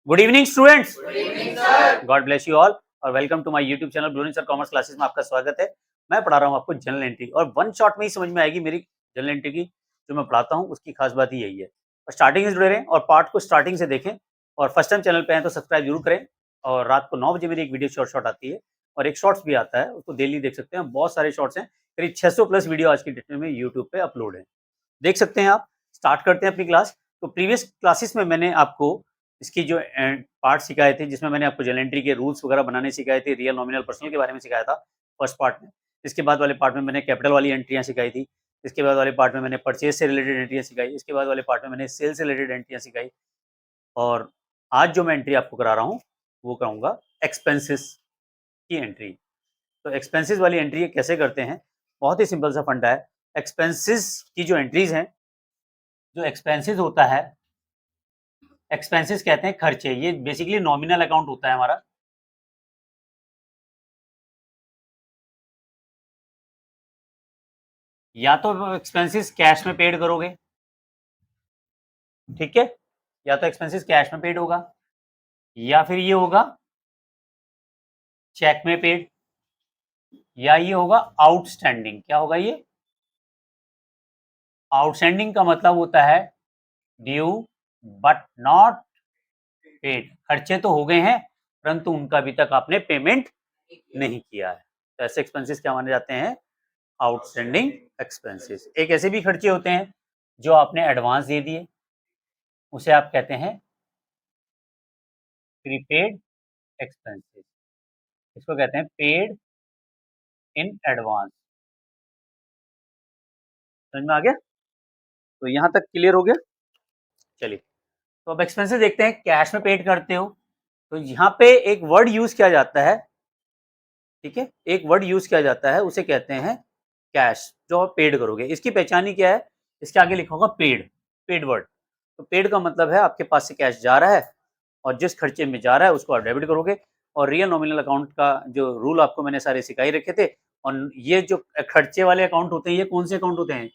Good evening students, good evening sir. God bless you all और welcome to my YouTube channel ब्लूरिंग sir commerce classes में आपका स्वागत है। मैं पढ़ा रहा हूँ आपको जनरल एंट्री और वन शॉट में ही समझ में आएगी मेरी जनरल एंट्री की जो मैं पढ़ाता हूँ उसकी खास बात ही यही है। और स्टार्टिंग से जुड़े रहें और पार्ट को स्टार्टिंग से देखें और फर्स्ट टाइम चैनल पे हैं तो सब्सक्राइब जरूर करें। और रात को 9 बजे मेरी एक वीडियो शॉर्ट आती है और एक शॉर्ट्स भी आता है, उसको डेली देख सकते हैं। बहुत सारे शॉर्ट्स हैं, करीब 600 प्लस वीडियो आज की डेट में यूट्यूब पे अपलोड है, देख सकते हैं आप। स्टार्ट करते हैं अपनी क्लास। तो प्रीवियस क्लासेस में मैंने आपको इसकी जो पार्ट सिखाए थे, जिसमें मैंने आपको जनरल एंट्री के रूल्स वगैरह बनाने सिखाए थे, रियल नॉमिनल पर्सनल के बारे में सिखाया था फर्स्ट पार्ट में। इसके बाद वाले पार्ट में मैंने कैपिटल वाली एंट्रियां सिखाई थी। इसके बाद वाले पार्ट में मैंने परचेज से रिलेटेड एंट्रियां सिखाई। इसके बाद वाले पार्ट में मैंने सेल से रिलेटेड एंट्रियां सिखाई। और आज जो मैं एंट्री आपको करा रहा हूँ वो कराऊंगा एक्सपेंसिस की एंट्री। तो एक्सपेंसिस वाली एंट्री कैसे करते हैं, बहुत ही सिंपल सा फंडा है। एक्सपेंसिस की जो एंट्रीज हैं, जो एक्सपेंसिस होता है, एक्सपेंसेस कहते हैं खर्चे। ये बेसिकली नॉमिनल अकाउंट होता है हमारा। या तो एक्सपेंसेस कैश में पेड करोगे, ठीक है, या तो एक्सपेंसेस कैश में पेड होगा या फिर ये होगा चेक में पेड या ये होगा आउटस्टैंडिंग। क्या होगा ये? आउटस्टैंडिंग का मतलब होता है ड्यू बट नॉट पेड। खर्चे तो हो गए हैं परंतु उनका अभी तक आपने पेमेंट नहीं किया है, तो ऐसे एक्सपेंसेस क्या माने जाते हैं? Outstanding expenses. एक ऐसे भी खर्चे होते हैं जो आपने एडवांस दे दिए, उसे आप कहते हैं प्रीपेड एक्सपेंसेस। इसको कहते हैं पेड इन एडवांस। समझ में आ गया? तो यहां तक क्लियर हो गया। चलिए, तो अब एक्सपेंसेस देखते हैं। कैश में पेड करते हो तो यहाँ पे एक वर्ड यूज किया जाता है, ठीक है, एक वर्ड यूज किया जाता है, उसे कहते हैं कैश। जो आप पेड करोगे, इसकी पहचान ही क्या है? इसके आगे लिखा होगा पेड, पेड वर्ड। तो पेड का मतलब है आपके पास से कैश जा रहा है और जिस खर्चे में जा रहा है उसको आप डेबिट करोगे। और रियल नॉमिनल अकाउंट का जो रूल आपको मैंने सारे सिखाई रखे थे। और ये जो खर्चे वाले अकाउंट होते हैं, ये कौन से अकाउंट होते हैं?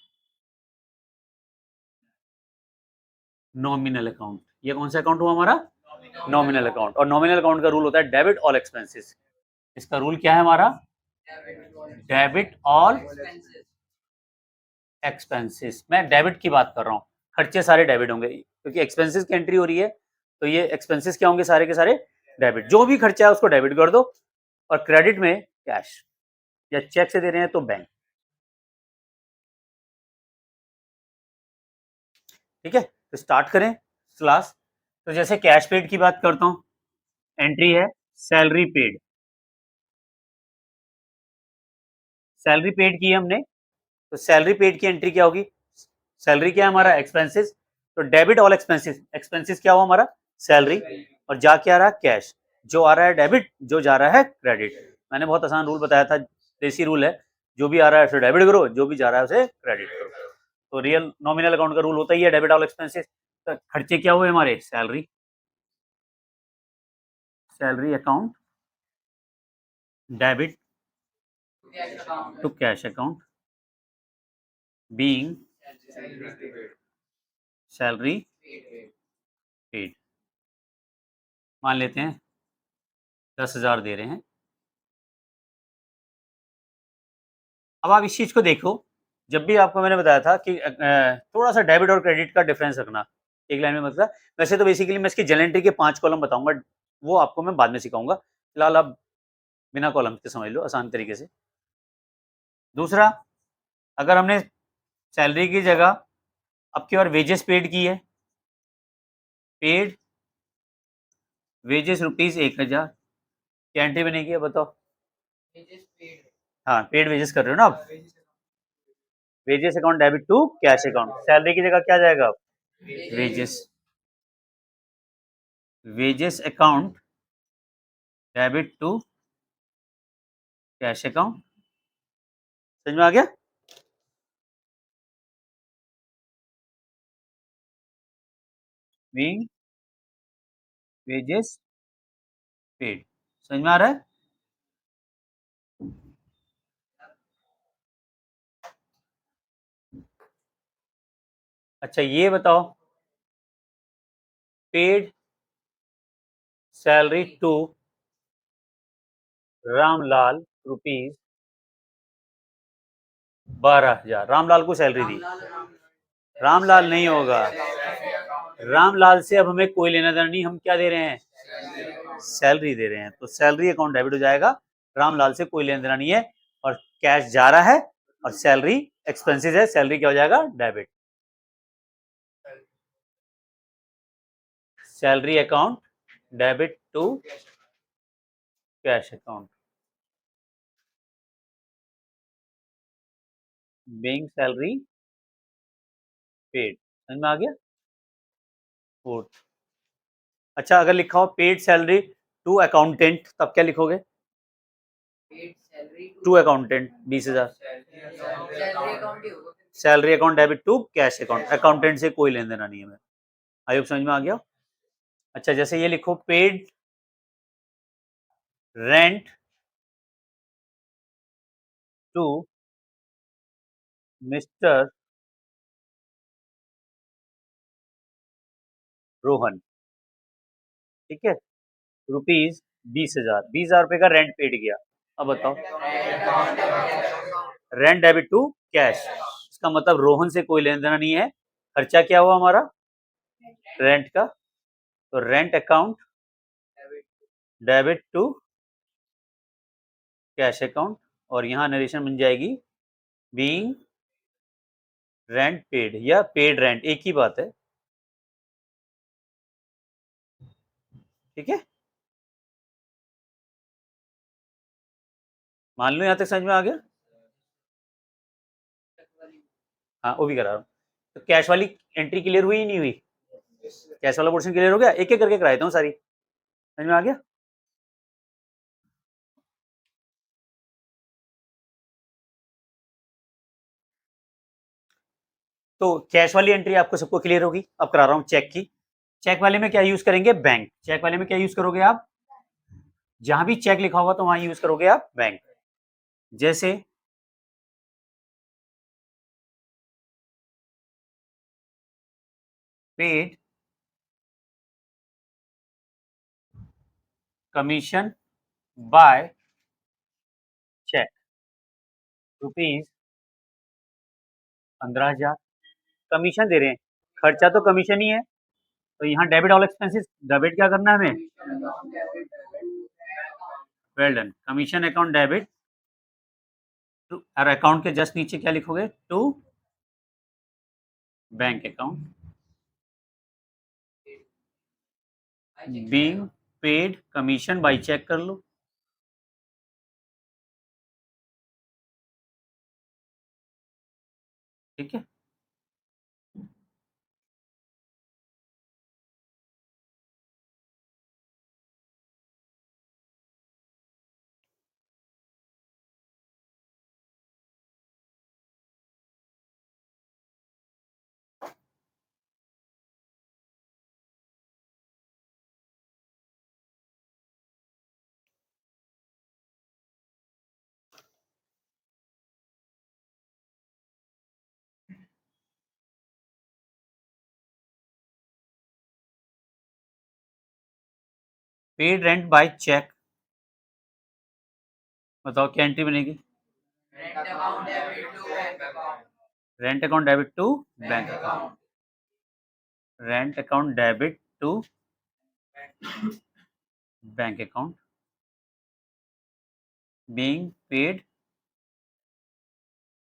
Nominal account. ये कौन सा अकाउंट हुआ हमारा? Nominal account. और नॉमिनल अकाउंट का रूल होता है डेबिट ऑल एक्सपेंसेस। इसका रूल क्या है हमारा? Debit all expenses. मैं डेबिट की बात कर रहा हूँ, खर्चे सारे डेबिट होंगे क्योंकि एक्सपेंसेस की एंट्री हो रही है। तो ये एक्सपेंसेस क्या होंगे? सारे के सारे डेबिट। जो भी खर्चा है उसको डेबिट कर दो और क्रेडिट में कैश, या चेक से दे रहे हैं तो बैंक। ठीक है, तो स्टार्ट करें क्लास। तो जैसे कैश पेड की बात करता हूँ, एंट्री है सैलरी पेड। सैलरी पेड की है हमने, तो सैलरी पेड की एंट्री क्या होगी? सैलरी क्या है हमारा? एक्सपेंसेस। तो डेबिट ऑल एक्सपेंसेस। एक्सपेंसेस क्या हुआ हमारा? सैलरी। और जा क्या रहा? कैश। जो आ रहा है डेबिट, जो जा रहा है क्रेडिट। मैंने बहुत आसान रूल बताया था, देसी रूल है। जो भी आ रहा है उसे डेबिट करो, जो भी जा रहा है उसे क्रेडिट करो। तो रियल नॉमिनल अकाउंट का रूल होता ही है डेबिट ऑल एक्सपेंसेस। तो खर्चे क्या हुए हमारे? Salary, salary account debit to cash account being salary paid. मान लेते हैं 10,000 दे रहे हैं। अब आप इस चीज को देखो, जब भी आपको मैंने बताया था कि थोड़ा सा डेबिट और क्रेडिट का डिफरेंस रखना एक लाइन में, मतलब वैसे तो बेसिकली मैं इसकी जनरल एंट्री के 5 कॉलम बताऊंगा, वो आपको मैं बाद में सिखाऊंगा। फिलहाल आप बिना कॉलम के समझ लो आसान तरीके से। दूसरा, अगर हमने सैलरी की जगह अब की बार वेजेस पेड की है, पेड वेजेस ₹1000, क्या एंट्री बनेगी है बताओ? हाँ, पेड वेजेस कर रहे हो ना आप। Wages account debit to cash account. Salary की जगह क्या जाएगा? Wages, wages account debit to cash account. समझ में आ गया? Being wages paid. समझ में आ रहा है? अच्छा ये बताओ, paid salary to Ramlal rupees 12,000। Ramlal को सैलरी दी। रामलाल नहीं होगा, रामलाल से अब हमें कोई लेना देना नहीं, हम क्या दे रहे हैं, सैलरी दे रहे हैं। तो सैलरी अकाउंट डेबिट हो जाएगा, रामलाल से कोई लेना देना नहीं है, और कैश जा रहा है और सैलरी एक्सपेंसेस है, सैलरी क्या हो जाएगा, debit. Salary account debit to cash account, being salary paid. समझ में आ गया। फोर्थ, अच्छा अगर लिखा हो पेड सैलरी टू अकाउंटेंट तब क्या लिखोगे, to accountant 20,000। Salary account debit to cash account, accountant से कोई लेन देना नहीं है। आई होप समझ में आ गया। अच्छा जैसे ये लिखो paid rent to mister Rohan, ठीक है, रुपीज 20,000, 20,000 रुपए का रेंट पेड गया। अब बताओ, रेंट डेबिट टू कैश, इसका मतलब रोहन से कोई लेन देना नहीं है, खर्चा क्या हुआ हमारा, रेंट का, तो rent account debit to cash account, और यहां नरेशन बन जाएगी बीइंग रेंट पेड या पेड रेंट, एक ही बात है, ठीक है। मान लो यहां तक समझ में आ गया। हाँ वो भी करा रहा हूँ। तो कैश वाली एंट्री क्लियर हुई नहीं हुई, कैश वाला पोर्शन क्लियर हो गया, एक एक करके करा देता हूँ सारी, समझ में आ गया। तो कैश वाली एंट्री आपको सबको क्लियर होगी। अब करा रहा हूँ चेक की। चेक वाले में क्या यूज करेंगे, बैंक। चेक वाले में क्या यूज करोगे आप, जहां भी चेक लिखा होगा तो वहां यूज करोगे आप बैंक। जैसे paid commission by cheque rupees 15,000, commission दे रहे हैं, खर्चा तो कमीशन ही है, तो यहाँ डेबिट ऑल एक्सपेंसेस, डेबिट क्या करना है हमें, well done, commission account debit to, और अकाउंट के जस्ट नीचे क्या लिखोगे, to bank account being paid commission by cheque कर लो, ठीक है। पेड रेंट बाय चेक, बताओ क्या एंट्री बनेगी, rent account debit to bank account, rent account debit to bank account being paid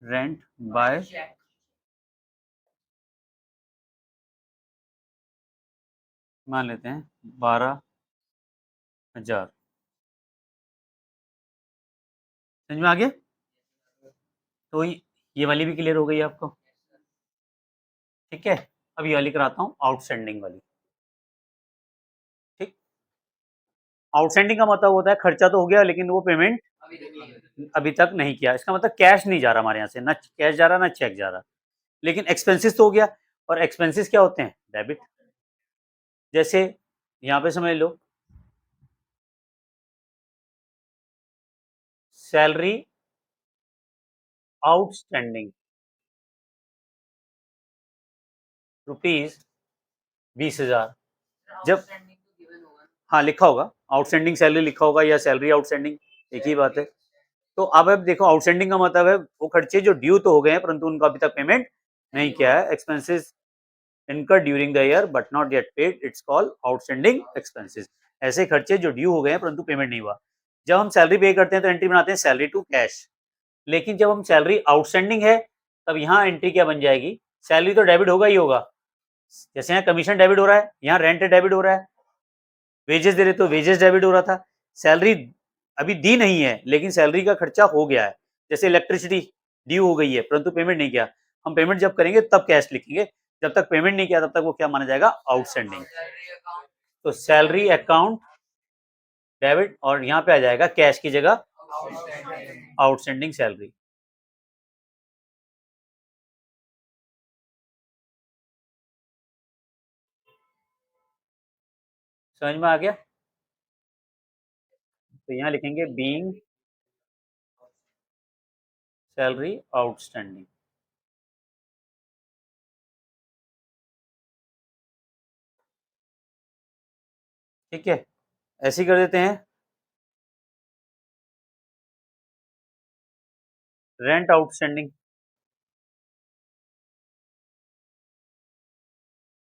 rent by, मान लेते हैं 12,000। समझ में आ गया। तो ये वाली भी क्लियर हो गई आपको, ठीक है। अब ये वाली कराता हूँ आउटस्टैंडिंग वाली, ठीक। आउटस्टैंडिंग का मतलब होता है खर्चा तो हो गया लेकिन वो पेमेंट अभी तक नहीं किया, इसका मतलब कैश नहीं जा रहा हमारे यहाँ से, ना कैश जा रहा ना चेक जा रहा, लेकिन एक्सपेंसेस तो हो गया, और एक्सपेंसेस क्या होते हैं, डेबिट। जैसे यहाँ पे समझ लो सैलरी आउटस्टैंडिंग रुपीज 20,000, जब हाँ लिखा होगा, आउटस्टैंडिंग सैलरी लिखा होगा या सैलरी आउटस्टैंडिंग, एक ही बात है। तो अब देखो आउटस्टैंडिंग का मतलब है वो खर्चे जो ड्यू तो हो गए हैं परंतु उनका अभी तक पेमेंट नहीं किया है। Expenses incurred during the year but not yet paid, it's called outstanding expenses. ऐसे खर्चे जो ड्यू हो गए हैं परंतु पेमेंट नहीं हुआ। जब हम सैलरी पे करते हैं तो एंट्री बनाते हैं सैलरी टू कैश, लेकिन जब हम सैलरी आउटस्टैंडिंग है तब यहाँ एंट्री क्या बन जाएगी, सैलरी तो डेबिट होगा ही होगा, जैसे यहाँ कमीशन डेबिट हो रहा है, यहाँ रेंट डेबिट हो रहा है, वेजेस दे रहे तो वेजेस डेबिट हो रहा था। सैलरी अभी दी नहीं है लेकिन सैलरी का खर्चा हो गया है, जैसे इलेक्ट्रिसिटी ड्यू हो गई है परंतु पेमेंट नहीं किया, हम पेमेंट जब करेंगे तब कैश लिखेंगे, जब तक पेमेंट नहीं किया तब तक वो क्या माना जाएगा, आउटस्टैंडिंग। तो सैलरी अकाउंट डेबिट और यहाँ पे आ जाएगा कैश की जगह आउटस्टैंडिंग सैलरी। समझ में आ गया? तो यहाँ लिखेंगे बीइंग सैलरी आउटस्टैंडिंग। ठीक है, ऐसे ही कर देते हैं। Rent outstanding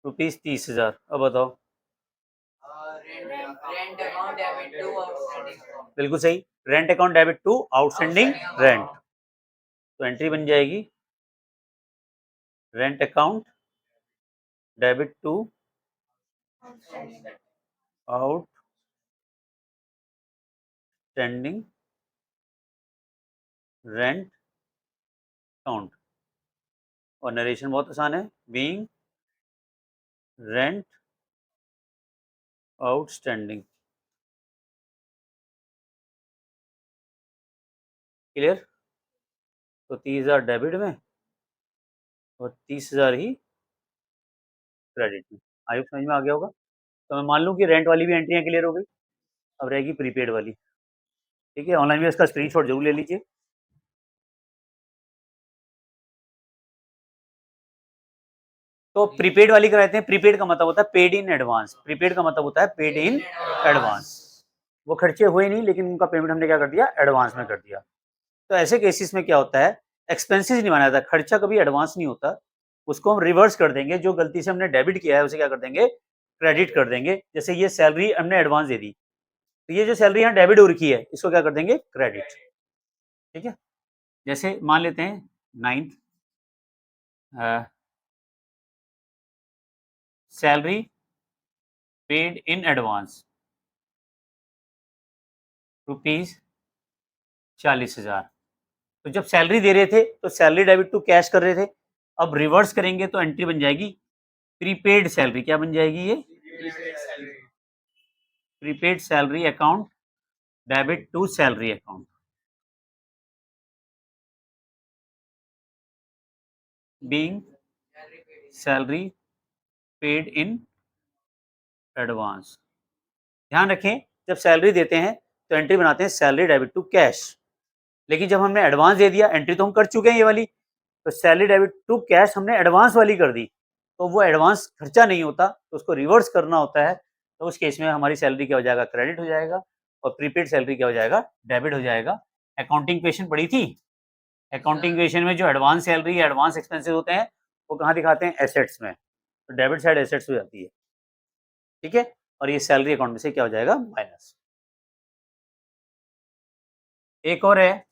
₹30,000। अब बताओ। बिल्कुल सही, rent account debit to outstanding rent. तो एंट्री बन जाएगी rent account debit to outstanding rent account. और नरेशन बहुत आसान है, बीइंग रेंट आउटस्टैंडिंग। क्लियर? तो 30,000 डेबिट में और 30,000 ही क्रेडिट में। आई समझ में आ गया होगा। तो मैं मान लूँ कि रेंट वाली भी एंट्रियाँ क्लियर हो गई, अब रहेगी प्रीपेड वाली। ठीक है, ऑनलाइन में इसका स्क्रीनशॉट जरूर ले लीजिए। तो प्रीपेड वाली कराते हैं। प्रीपेड का मतलब होता है पेड इन एडवांस, प्रीपेड का मतलब होता है पेड इन एडवांस। वो खर्चे हुए नहीं लेकिन उनका पेमेंट हमने क्या कर दिया, एडवांस में कर दिया। तो ऐसे केसेस में क्या होता है, एक्सपेंसेस नहीं माना जाता, खर्चा कभी एडवांस नहीं होता, उसको हम रिवर्स कर देंगे, जो गलती से हमने डेबिट किया है उसे क्या कर देंगे, क्रेडिट कर देंगे। जैसे ये सैलरी हमने एडवांस दे दी, तो ये जो सैलरी यहाँ डेबिट हो रखी है इसको क्या कर देंगे, क्रेडिट। ठीक है, जैसे मान लेते हैं 9th salary paid in advance ₹40,000। तो जब सैलरी दे रहे थे तो सैलरी डेबिट टू कैश कर रहे थे, अब रिवर्स करेंगे तो एंट्री बन जाएगी प्रीपेड सैलरी। क्या बन जाएगी ये, prepaid salary account debit to salary account. Being salary paid in advance. ध्यान रखें, जब सैलरी देते हैं तो एंट्री बनाते हैं सैलरी डेबिट टू कैश, लेकिन जब हमने एडवांस दे दिया, एंट्री तो हम कर चुके हैं ये वाली, तो सैलरी डेबिट टू कैश हमने एडवांस वाली कर दी, तो वो एडवांस खर्चा नहीं होता, तो उसको रिवर्स करना होता है। तो उस केस में हमारी सैलरी क्या हो जाएगा, क्रेडिट हो जाएगा, और प्रीपेड सैलरी क्या हो जाएगा, डेबिट हो जाएगा। अकाउंटिंग इक्वेशन पढ़ी थी, अकाउंटिंग इक्वेशन में जो एडवांस सैलरी या एडवांस एक्सपेंसेस होते हैं वो कहाँ दिखाते हैं, एसेट्स में, तो डेबिट साइड एसेट्स हो जाती है। ठीक है, और ये सैलरी अकाउंट में से क्या हो जाएगा, माइनस। एक और है,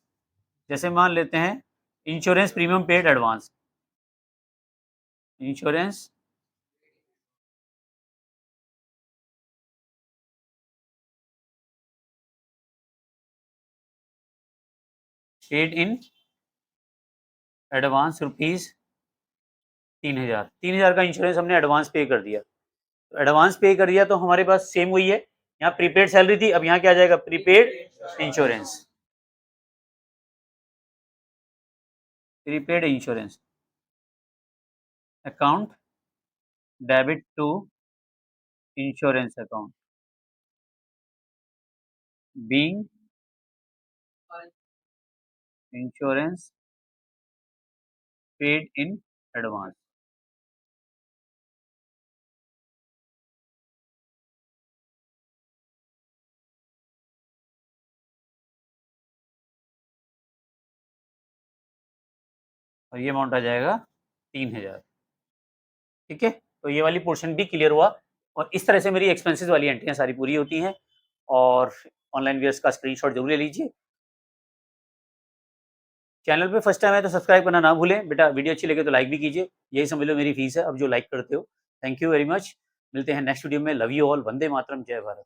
जैसे मान लेते हैं insurance premium paid advance, insurance paid in advance ₹3,000। 3,000 का इंश्योरेंस हमने एडवांस पे कर दिया, तो एडवांस पे कर दिया तो हमारे पास सेम वही है, यहाँ प्रीपेड सैलरी थी, अब यहाँ क्या आ जाएगा, prepaid insurance, prepaid insurance account debit to insurance account, being insurance paid in advance. और ये अमाउंट आ जाएगा 3000। ठीक है, तो ये वाली पोर्शन भी क्लियर हुआ और इस तरह से मेरी एक्सपेंसेस वाली एंट्रियाँ सारी पूरी होती हैं और ऑनलाइन वेयर्स का स्क्रीनशॉट ज़रूर ले लीजिए। चैनल पे फर्स्ट टाइम है तो सब्सक्राइब करना ना भूलें। बेटा वीडियो अच्छी लगे तो लाइक भी कीजिए, यही समझ लो मेरी फीस है अब जो लाइक करते हो। थैंक यू वेरी मच, मिलते हैं नेक्स्ट वीडियो में। Love you all, Vande Mataram, जय भारत।